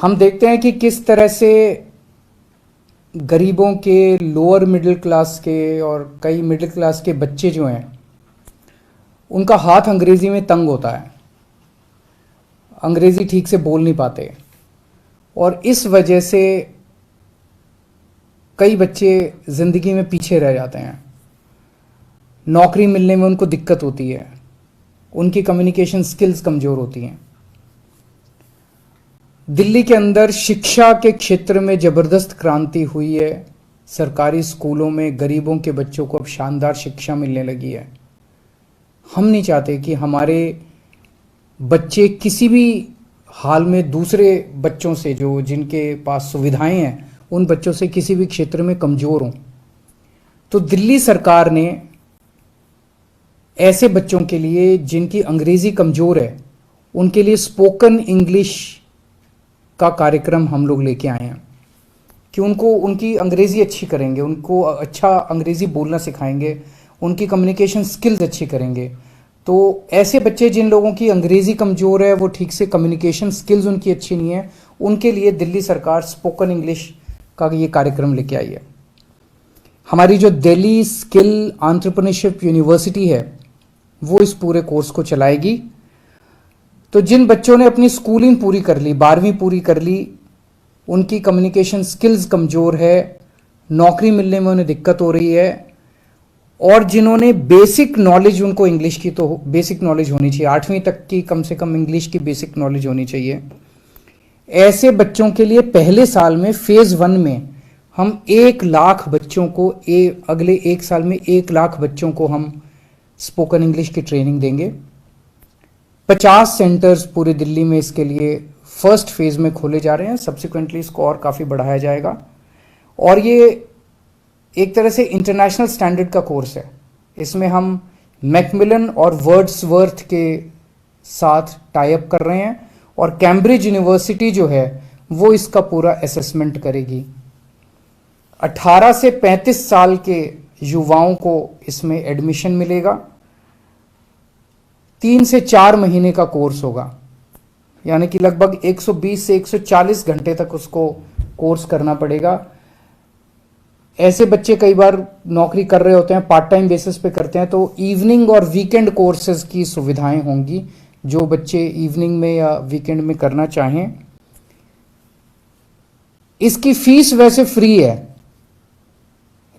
हम देखते हैं कि किस तरह से गरीबों के, लोअर मिडिल क्लास के और कई मिडिल क्लास के बच्चे जो हैं उनका हाथ अंग्रेज़ी में तंग होता है, अंग्रेज़ी ठीक से बोल नहीं पाते और इस वजह से कई बच्चे ज़िंदगी में पीछे रह जाते हैं। नौकरी मिलने में उनको दिक्कत होती है, उनकी कम्युनिकेशन स्किल्स कमज़ोर होती हैं। दिल्ली के अंदर शिक्षा के क्षेत्र में ज़बरदस्त क्रांति हुई है। सरकारी स्कूलों में गरीबों के बच्चों को अब शानदार शिक्षा मिलने लगी है। हम नहीं चाहते कि हमारे बच्चे किसी भी हाल में दूसरे बच्चों से, जो जिनके पास सुविधाएं हैं, उन बच्चों से किसी भी क्षेत्र में कमज़ोर हों। तो दिल्ली सरकार ने ऐसे बच्चों के लिए जिनकी अंग्रेज़ी कमज़ोर है, उनके लिए स्पोकन इंग्लिश का कार्यक्रम हम लोग लेके आए हैं कि उनको उनकी अंग्रेज़ी अच्छी करेंगे, उनको अच्छा अंग्रेज़ी बोलना सिखाएंगे, उनकी कम्युनिकेशन स्किल्स अच्छी करेंगे। तो ऐसे बच्चे जिन लोगों की अंग्रेज़ी कमज़ोर है, वो ठीक से कम्युनिकेशन स्किल्स उनकी अच्छी नहीं है, उनके लिए दिल्ली सरकार स्पोकन इंग्लिश का ये कार्यक्रम लेके आई है। हमारी जो दिल्ली स्किल एंटरप्रेन्योरशिप यूनिवर्सिटी है, वो इस पूरे कोर्स को चलाएगी। तो जिन बच्चों ने अपनी स्कूलिंग पूरी कर ली, 12वीं पूरी कर ली, उनकी कम्युनिकेशन स्किल्स कमज़ोर है, नौकरी मिलने में उन्हें दिक्कत हो रही है, और जिन्होंने बेसिक नॉलेज, उनको इंग्लिश की तो बेसिक नॉलेज होनी चाहिए, 8वीं तक की कम से कम इंग्लिश की बेसिक नॉलेज होनी चाहिए। ऐसे बच्चों के लिए पहले साल में फेज़ 1 में हम 1 लाख बच्चों को, अगले 1 साल में 1 लाख बच्चों को हम स्पोकन इंग्लिश की ट्रेनिंग देंगे। 50 सेंटर्स पूरे दिल्ली में इसके लिए फर्स्ट फेज़ में खोले जा रहे हैं। सब्सिक्वेंटली इसको और काफ़ी बढ़ाया जाएगा और ये एक तरह से इंटरनेशनल स्टैंडर्ड का कोर्स है। इसमें हम मैकमिलन और वर्ड्सवर्थ के साथ टाई अप कर रहे हैं और कैम्ब्रिज यूनिवर्सिटी जो है वो इसका पूरा असेसमेंट करेगी। 18 से 35 साल के युवाओं को इसमें एडमिशन मिलेगा। 3 से 4 महीने का कोर्स होगा, यानी कि लगभग 120 से 140 घंटे तक उसको कोर्स करना पड़ेगा। ऐसे बच्चे कई बार नौकरी कर रहे होते हैं, पार्ट टाइम बेसिस पे करते हैं, तो इवनिंग और वीकेंड कोर्सेज की सुविधाएं होंगी जो बच्चे इवनिंग में या वीकेंड में करना चाहें। इसकी फीस वैसे फ्री है,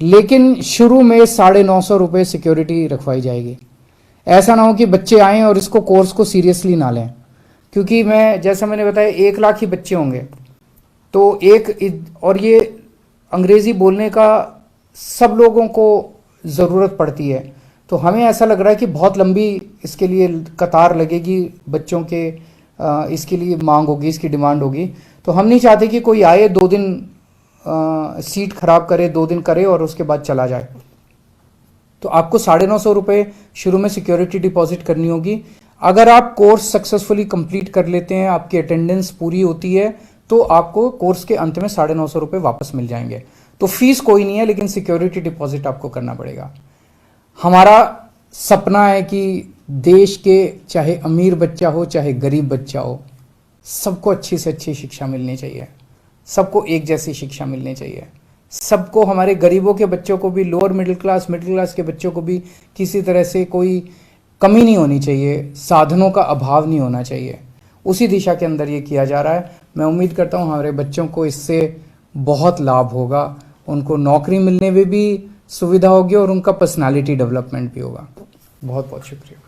लेकिन शुरू में 950 रुपये सिक्योरिटी रखवाई जाएगी। ऐसा ना हो कि बच्चे आएँ और इसको कोर्स को सीरियसली ना लें, क्योंकि जैसा मैंने बताया 1 लाख ही बच्चे होंगे, तो और ये अंग्रेज़ी बोलने का सब लोगों को ज़रूरत पड़ती है। तो हमें ऐसा लग रहा है कि बहुत लंबी इसके लिए कतार लगेगी, बच्चों के इसके लिए मांग होगी, इसकी डिमांड होगी। तो हम नहीं चाहते कि कोई आए, 2 दिन सीट खराब करे, 2 दिन करे और उसके बाद चला जाए। तो आपको 950 रुपये शुरू में सिक्योरिटी डिपॉजिट करनी होगी। अगर आप कोर्स सक्सेसफुली कंप्लीट कर लेते हैं, आपकी अटेंडेंस पूरी होती है, तो आपको कोर्स के अंत में 950 रुपये वापस मिल जाएंगे। तो फीस कोई नहीं है, लेकिन सिक्योरिटी डिपॉजिट आपको करना पड़ेगा। हमारा सपना है कि देश के चाहे अमीर बच्चा हो चाहे गरीब बच्चा हो, सबको अच्छी से अच्छी शिक्षा मिलनी चाहिए, सबको एक जैसी शिक्षा मिलनी चाहिए। सबको, हमारे गरीबों के बच्चों को भी, लोअर मिडिल क्लास के बच्चों को भी किसी तरह से कोई कमी नहीं होनी चाहिए, साधनों का अभाव नहीं होना चाहिए। उसी दिशा के अंदर ये किया जा रहा है। मैं उम्मीद करता हूँ हमारे बच्चों को इससे बहुत लाभ होगा, उनको नौकरी मिलने में भी सुविधा होगी और उनका पर्सनालिटी डेवलपमेंट भी होगा। बहुत बहुत शुक्रिया।